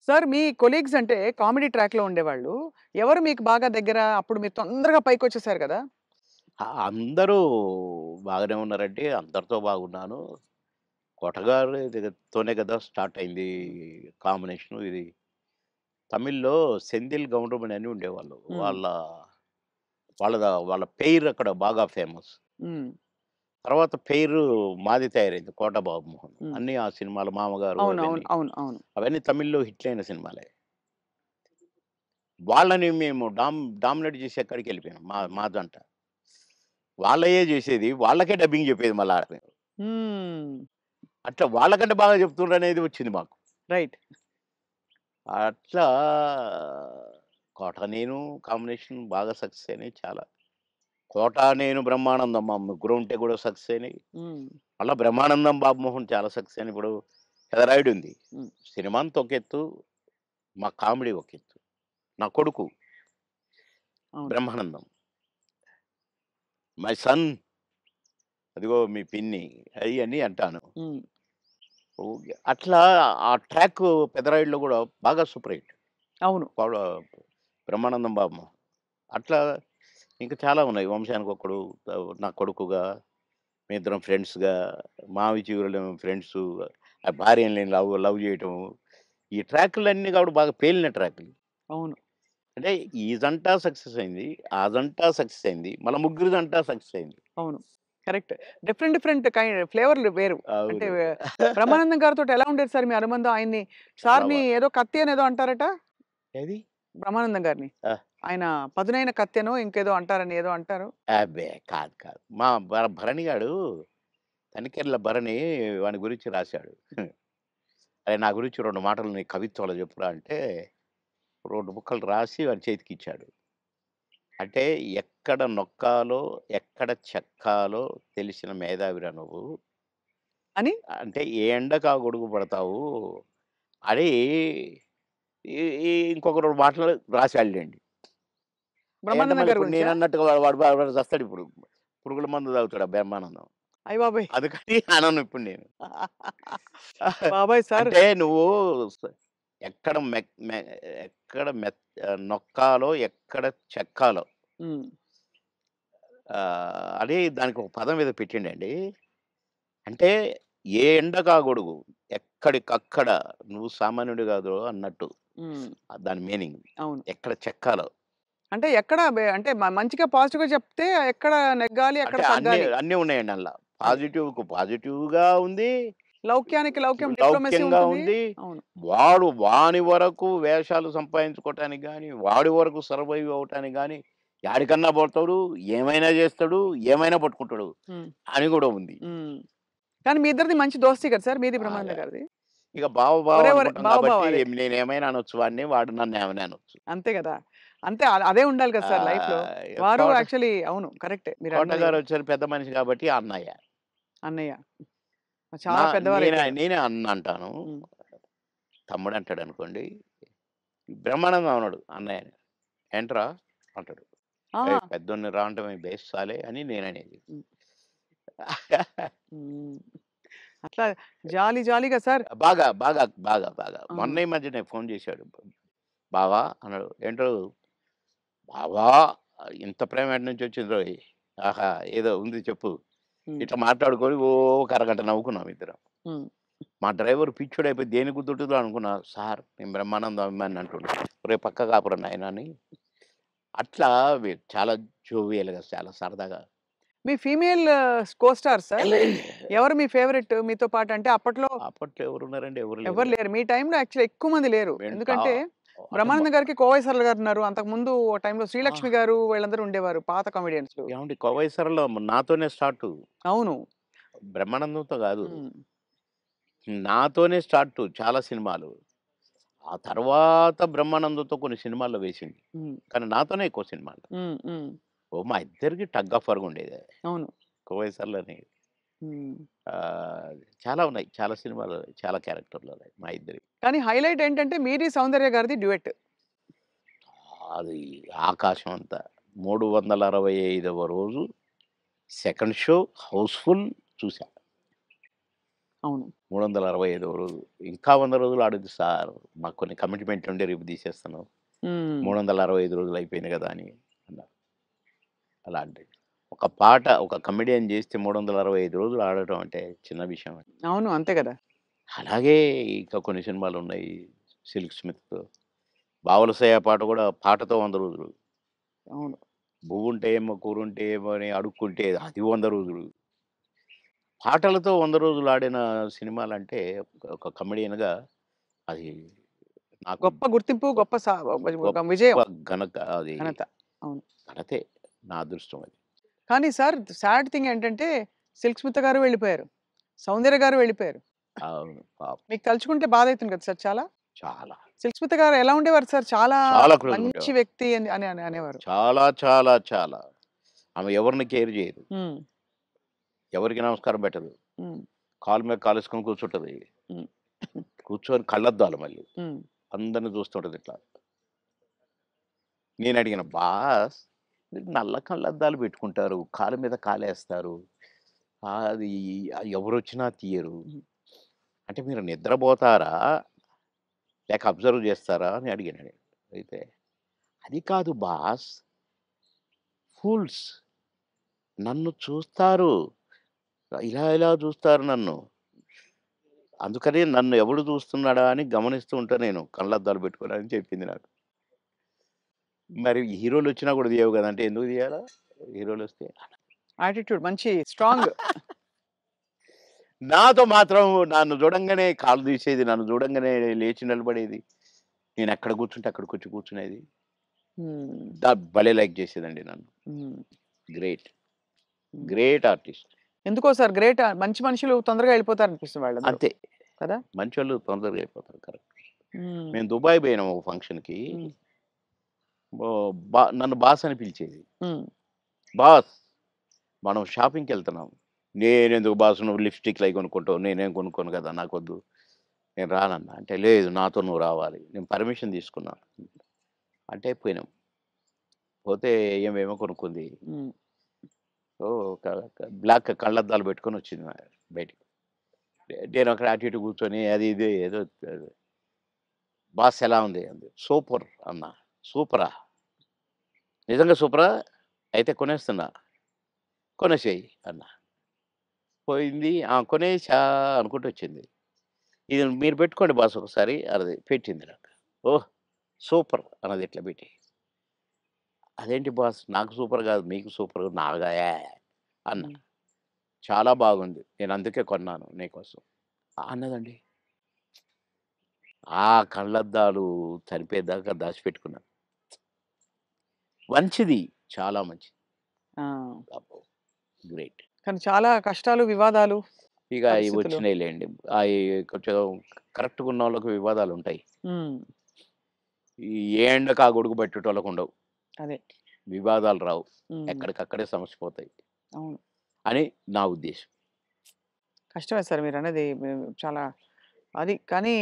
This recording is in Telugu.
సార్ మీ కొలీగ్స్ అంటే కామెడీ ట్రాక్‌లో ఉండేవాళ్ళు. ఎవరు మీకు బాగా దగ్గర? అప్పుడు మీరు తొందరగా పైకొచ్చేసారు గదా! అందరూ బాగానే ఉన్నారండి. అందరితో బాగున్నాను. 'కొటగారు' తోనే కదా స్టార్ట్ అయింది హ్మ్. కాంబినేషను ఇది. తమిళ్‌లో 'సెంథిల్ గౌండమణి' అని ఉండేవాళ్ళు. హ్మ్. వాళ్ళ పెయిర్ అక్కడ బాగా ఫేమస్. హ్మ్. తర్వాత పెయిర్ మాది తయారైంది 'కోట బాబుమోహన్.' హ్మ్. అన్నీ ఆ సినిమాలు 'మామగారు' అవును. అవును. అవన్నీ. అవును. అవును. అవన్నీ తమిళ్‌లో హిట్లయిన సినిమాలే. వాళ్ళని మేము డామినేట్ చేసే కాడికెళ్ళిపోయాం మా జంట. వాళ్ళయే జేసేది. వాళ్ళకే డబ్బింగ్ జెప్పేది మళ్ళా ఆడ మేము. హ్మ్. అట్లా వాళ్ళకంటే బాగా చెప్తుండ్రనేది వచ్చింది మాకు. రైట్. అట్లా 'కోట నేను' కాంబినేషన్ బాగా సక్సెస్ అయినాయి చాలా. 'కోట నేను' 'బ్రహ్మానందం' మా ముగ్గురం ఉంటే గూడా సక్సెస్ అయినాయి. హ్మ్. మళ్ళా 'బ్రహ్మానందం' 'బాబుమోహన్' చాలా సక్సెస్ అయినాయి. ఇప్పుడు 'పెదరాయుడు' ఉంది. హ్మ్. సినిమా అంతా ఒక ఎత్తు, మా కామెడీ ఒక ఎత్తు. నా కొడుకు అవును. 'బ్రహ్మానందం' 'మై సన్' అదిగో మీ పిన్ని అయన్నీ అంటాను. హ్మ్. ఓకే. అట్లా ఆ ట్రాక్ 'పెదరాయుడులో' గూడా బాగా సూపర్ హిట్. అవును. పవడ 'బ్రహ్మానందం బాబు.' అట్లా ఇంకా చాలా ఉన్నాయి. 'వంశానికొక్కడు', నా కొడుకుగా, మేమిద్దరం ఫ్రెండ్స్‌గా, 'మావి చిగురులేమో' ఫ్రెండ్సు, ఆ భార్యని నేను లవ్ జేయటము. ఈ ట్రాకులన్నీ కూడా బాగా పేలిన ట్రాకులు. అవును. అంటే ఈ జంట సక్సెస్ అయింది. ఆ జంట సక్సెస్ అయింది. మళ్ళా ముగ్గురి జంట సక్సెస్ అయింది. అవును. కరెక్ట్. డిఫరెంట్ డిఫరెంట్ ఫ్లేవర్‌లు వేరు. అంటే అవును. బ్రహ్మానందం గారితోటి ఎలా ఉండేది సార్ మీ అనుబంధం? ఆయన్ని చాలా సార్‌ని ఏదో కత్తి అనేదో అంటారట? ఏది? బ్రహ్మానందం గారిని. ఆ! ఆయన పదునైన కత్తెనో ఇంకేదో అంటారని ఏదో అంటారు. అబ్బే! కాదు. మా భరణి గాడు 'తనికెళ్ళ భరణి' వాని గురించి రాశాడు. అరే! నా గురించి 2 మాటలు నీ కవిత్వంలో చెప్పురా అంటే 2 ముక్కలు రాసి వాడి చేతికిచ్చాడు. అంటే ఎక్కడ నొక్కాలో, ఎక్కడ చెక్కాలో తెలిసిన మేధావిరా నువ్వు. అని అంటే ఏ ఎండకు ఆ గొడుగు పడతావు అని ఈ ఈ ఇంకొక 2 మాటలు రాసాడులెండి. అయంటే బ్రహ్మానందం మళ్ళీ గారి ఇప్పుడు గురించా? నేనన్నట్టుగా వాడు చస్తాడిప్పుడు. పురుగుల మందు తాగుతాడు ఆ బ్రహ్మానందం. అయ్య బాబోయ్! అందుకని అనను ఇప్పుడు నేను. బాబోయ్! సార్ అంటే నువ్వు స ఎక్కడ మెక్ మె ఎక్కడ నొక్కాలో, ఎక్కడ చెక్కాలో హ్మ్. అని దానికొక పదం ఏదో పెట్టిండండి. అంటే ఏ ఎండకా గొడుగు, ఎక్కడికక్కడ నువ్వు సామాన్యుడు గాదు అన్నట్టు. హ్మ్. దాని మీనింగ్. అవును. ఎక్కడ చెక్కాలో. అంటే ఎక్కడ అంటే మంచిగా పాజిటివ్‌గా చెప్తే ఎక్కడ నెగ్గాలి, ఎక్కడ అంటే అన్నీ తగ్గాలి. అన్నీ ఉన్నాయండి అందుల. అది. పాజిటివ్‌కి పాజిటివ్‌గా ఉంది. లౌక్యానికి లౌక్యం డిప్లొమసీ లౌక్యంగా ఉంటుంది. ఉంది. అవును. వాని వరకు వేషాలు సంపాదించుకోవటానికి గాని, వాడి వరకు సర్వైవ్ అవ్వటానికి గాని, యాడికన్నా పోతాడు, ఏమైనా జేస్తాడు, ఏమైనా పట్టుకుంటాడు హ్మ్. అని గూడా ఉంది. హ్మ్. కానీ మీ ఇద్దరిది మంచి దోస్తీ కదా సార్! మీది అదే. బ్రహ్మానందం గారిది. ఇక బావ ఒరే! ఒరే! అనుకుంటాం బావ బావ గాబట్టి అదే. నేనేమైనా అనొచ్చు వాడిని, వాడు నన్నేమైనా అనొచ్చు. అంతే గదా! అంతే అదే ఉండాలి కదా సార్ లైఫ్‌లో. వారు కోట యాక్చువల్లీ అవును. కరెక్టే మీరన్నది. కోటగారొచ్చారు పెద్ద మనిషి గాబట్టి అన్నయ్య. అన్నయ్య. నా చాలా పెద్దవారైపోయారు. నేనే అన్న అంటాను. హ్మ్. తమ్ముడంటాడనుకోండి. బ్రహ్మానందం అనడు అన్నయ్యని. "ఏంట్రా" అంటాడు. ఆహా! "ఏయ్! పెద్దోడిని రా అంటే బేస్ సాలే" అని నేననేది. హ్మ్. హ్మ్. అట్లా జాలీ జాలీగా సార్ బాగా. ఆ! మొన్న ఈ మధ్యనే ఫోను జేశాడు. "బావా" అన్నాడు. "ఏంటో బావా ఇంత ప్రేమ ఎటునుంచొచ్చిందోయ్? ఆహా! ఏదో ఉంది చెప్పు." హ్మ్. ఇట్లా మాట్లాడుకొని ఓ ఒక అరగంట నవ్వుకున్నాం ఇద్దరం. హ్మ్. మా డ్రైవర్ పిచ్చోడైపోయి దేనికి గుద్దుతుందో అనుకున్నా. సార్ నేను బ్రహ్మానందం అభిమానిని అంటుండు. ఒరేయ్ పక్కకు ఆపురా నాయనా అని. అట్లా చాలా జోవియల్‌గా చాలా సరదాగా. మీ ఫీమేల్ కో స్టార్ సార్? ఎవరు మీ ఫేవరెట్ మీతో పాటు? అంటే అప్పట్లో అప్పట్లో ఎవరున్నారండి? ఎవరు లేరు. ఎవ్వరు లేరు. మీ టైమ్‌లో యాక్చువల్లీ ఎక్కువ మంది లేరు. వెంటా ఎందుకంటే అంటే బ్రహ్మానందం గారికి కోవై సరళ గారున్నారు. అంతకుముందు ఓ టైమ్‌లో ఆ! శ్రీలక్ష్మి గారు వీళ్ళందరూ ఉండేవారు పాత కామెడియన్స్‌లు. ఏవండీ 'కోవై సరళ' నాతోనే స్టార్టు. అవును. బ్రహ్మానందంతో గాదు. హ్మ్. నాతోనే స్టార్టు చాలా సినిమాలు. ఆ తర్వాత బ్రహ్మానందంతో కొన్ని సినిమాల్లో వేసింది. హ్మ్. కానీ నాతోనే ఎక్కువ సినిమాలు. హ్మ్. మా ఇద్దరికి టగ్ ఆఫ్ వార్‌గా ఉండేది. అవును. 'కోవై సరళని' హ్మ్. చాలా ఉన్నాయి. చాలా సినిమాలు, చాలా క్యారెక్టర్‌లున్నాయి మా ఇద్దరియి. కానీ హైలైట్ ఏంటంటే మీది, సౌందర్య గారిది డ్యూయెట్. అది ఆకాశం అంత. 365వ రోజు సెకండ్ షో హౌస్‌ఫుల్ చూసా. అవును. 365 రోజులు. ఇంకా 100 రోజులు ఆడొద్దు సార్. మాకు కొన్ని కమిట్మెంట్ ఉండి రేపు తీసేస్తాను. హ్మ్. 365 రోజులు అయిపోయింది కదా అని అన్నారు. అలాంటిది. ఒక పాట ఒక కమెడియన్ చేస్తే 365 రోజులు ఆడటం అంటే చిన్న విషయం. అవును. అంతే గదా! అలాగే ఇంకా కొన్ని సినిమాలున్నాయి. 'సిల్క్ స్మిత్', 'బావలసయ్య' పాట కూడా పాటతో 100 రోజులు. అవును. 'బువ్వుంటే ఏమో కూరుంటే ఏమో' అని అడుక్కుంటే అది 100 రోజులు. పాటలతో 100 రోజులు ఆడిన సినిమాలంటే ఒక కమెడియన్‌గా అది నాకు గొప్ప గుర్తింపు, గొప్ప గొప్ప ఒక గొప్ప విజయం, అది ఘనత. అవును. ఘనతే. నా అదృష్టం అది. కానీ సార్ సాడ్ థింగ్ ఏంటంటే 'సిల్క్ స్మిత' గారు వెళ్ళిపోయారు. 'సౌందర్య' గారు వెళ్ళిపోయారు. అవును. పాపం. మీకు తలుచుకుంటే బాధైతుంది కదా సార్ చాలా? చాలా. 'సిల్క్ స్మిత' గారు ఎలా ఉండేవారు సార్? చాలా చాలా క్లోజ్‌గా మంచి ఉండేవారు. వ్యక్తి అని అని అని అనేవారు. చాలా, చాలా, చాలా. ఆమె ఎవరిని కేర్ చేయదు. హ్మ్. ఎవరికీ నమస్కారం పెట్టదు. హ్మ్. కాలు మీద కాలేసుకొని కూర్చుంటది. హ్మ్. కూర్చొని కళ్ళద్దాలు మళ్ళీ. హ్మ్. అందరిని చూస్తుంటది ఇట్లా. నేనడిగాను, "బాస్ మీరు నల్ల కళ్ళద్దాలు పెట్టుకుంటారు. కాలు మీద కాలేస్తారు. అది ఎవరొచ్చినా తీయరు. హ్మ్. అంటే మీరు నిద్రపోతారా? లేక అబ్జర్వ్ చేస్తారా?" అని అడిగాను నేను. అయితే, "అది కాదు బాస్ ఫూల్స్ నన్ను చూస్తారు. ఇలా ఇలా చూస్తారు నన్ను. అందుకని నన్ను ఎవడు చూస్తున్నాడా అని గమనిస్తూ ఉంటా నేను కళ్ళద్దాలు పెట్టుకొని" అని చెప్పింది నాకు. మరి హీరోలొచ్చినా కూడా తీయవు గదా! అంటే ఎందుకు తీయాలా? హీరోలొస్తే? యాటిట్యూడ్ మంచి స్ట్రాంగ్. నాతో మాత్రం నన్ను చూడంగానే కాళ్ళు తీసేది. నన్ను చూడంగానే లేచి నిలబడేది. నేనెక్కడ కూర్చుంటే అక్కడికొచ్చి కూర్చునేది. హ్మ్. భలే లైక్ చేసేదండి నన్ను. హ్మ్. గ్రేట్. హ్మ్. Great artist. ఎందుకో సార్ గ్రేట్ మంచి మనుషులు తొందరగా వెళ్ళిపోతారనిపిస్తుంది వాళ్ళందరూ. అంతే. కదా! మంచోళ్ళు తొందరగా అయిపోతారు. కరెక్ట్. హ్మ్. మేము దుబాయ్ పోయినాం ఒక ఫంక్షన్‌కి. హ్మ్. నన్ను బాస్ అని పిలిచేది. హ్మ్. బాస్ మనం షాపింగ్‌కెళ్తున్నాం. నేనెందుకు బాస్ నువ్వు లిప్‌స్టిక్‌లయి కొనుక్కుంటావు. నేనేం కొనుక్కోను కదా! నాకొద్దు. నేను రానన్నా. అంటే లేదు నాతో నువ్వు రావాలి. నేను పర్మిషన్ తీసుకున్నా. అంటే పోయినాం. పోతే ఏమేమో కొనుక్కుంది. హ్మ్. సో, క క బ్లాక్ కళ్ళద్దాలు పెట్టుకొనొచ్చింది బయటికి. నేనక్కడ అటు ఇటు కూర్చొని అది ఇది ఏదో బాస్ ఎలా ఉంది? అంది. సూపర్ అన్నా. సూపరా? నిజంగా సూపరా? అయితే కొనేస్తున్నా. కొనేసేయి అన్నా. పోయింది. ఆ! కొనేసా అనుకుంటొచ్చింది. ఇది మీరు పెట్టుకోండి బాస్ ఒకసారి అన్నది. పెట్టింది నాకు. ఓహ్! సూపర్ అన్నది ఇట్లా పెట్టి. అదేంటి బాస్ నాకు సూపర్ కాదు మీకు సూపర్ నాగా అన్నా. హ్మ్. చాలా బాగుంది. నేను అందుకే కొన్నాను నీకోసం. అన్నదండి. ఆ కళ్ళద్దాలు చనిపోయేదాకా దాచిపెట్టుకున్నాను. మంచిది. చాలా మంచిది. ఆ! అబ్బో! గ్రేట్. కానీ చాలా కష్టాలు, వివాదాలు, ఇక అయి పరిస్థితులు. వచ్చినాయిలెండి. అయి కొంచెం కరెక్ట్‌గా ఉన్నోళ్ళకి వివాదాలుంటాయి. హ్మ్. ఈ ఏ ఎండకు ఆ గొడుగు పెట్టేటోళ్ళకుండవు. అదే. వివాదాలు రావు. హ్మ్. ఎక్కడికక్కడే సమసిపోతాయి అవును. అని నా ఉద్దేశం. కష్టమే సార్ మీరన్నది. చాలా అది కానీ